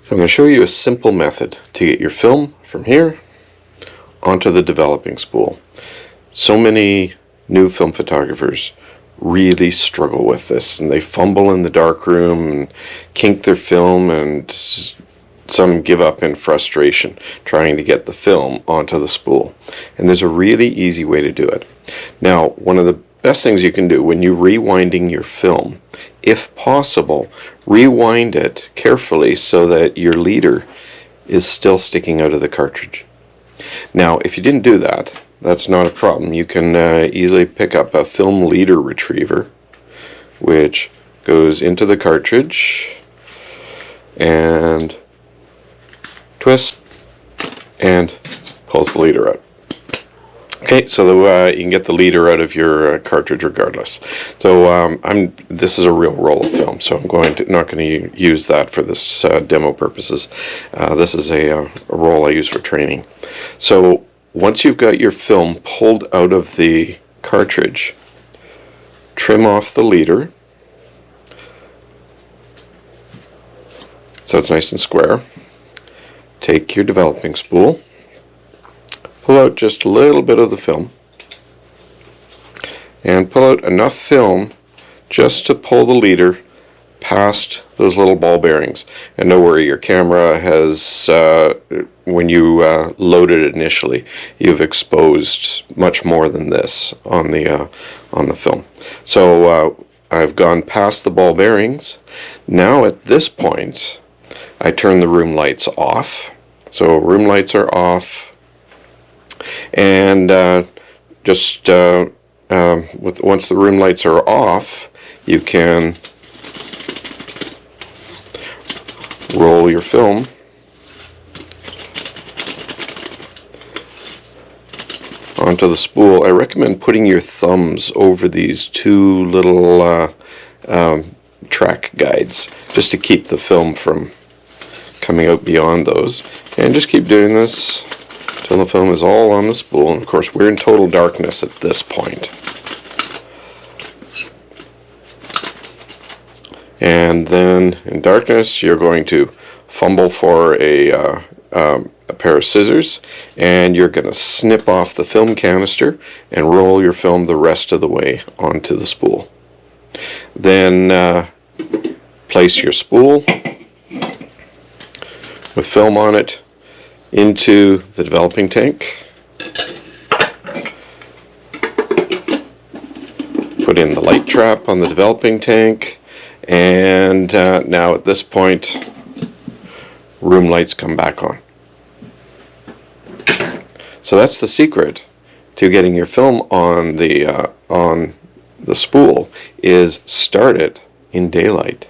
So I'm going to show you a simple method to get your film from here onto the developing spool. So many new film photographers really struggle with this, and they fumble in the darkroom and kink their film, and some give up in frustration trying to get the film onto the spool. And there's a really easy way to do it. Now, one of the best things you can do when you're rewinding your film, if possible, rewind it carefully so that your leader is still sticking out of the cartridge. Now, if you didn't do that, that's not a problem. You can easily pick up a film leader retriever, which goes into the cartridge and twist and pulls the leader out. Okay, so you can get the leader out of your cartridge regardless. So this is a real roll of film, so I'm not going to use that for this demo purposes. This is a roll I use for training. So once you've got your film pulled out of the cartridge, trim off the leader so it's nice and square. Take your developing spool, pull out just a little bit of the film, and pull out enough film just to pull the leader past those little ball bearings. And don't worry, your camera has, when you loaded it initially, you've exposed much more than this on the film. So I've gone past the ball bearings. Now at this point, I turn the room lights off. So room lights are off. And once the room lights are off, you can roll your film onto the spool. I recommend putting your thumbs over these two little track guides just to keep the film from coming out beyond those. And just keep doing this until the film is all on the spool. And of course, we're in total darkness at this point. And then in darkness, you're going to fumble for a pair of scissors, and you're going to snip off the film canister and roll your film the rest of the way onto the spool. Then place your spool with film on it into the developing tank. Put in the light trap on the developing tank, and now at this point, room lights come back on. So that's the secret to getting your film on the spool, is start it in daylight.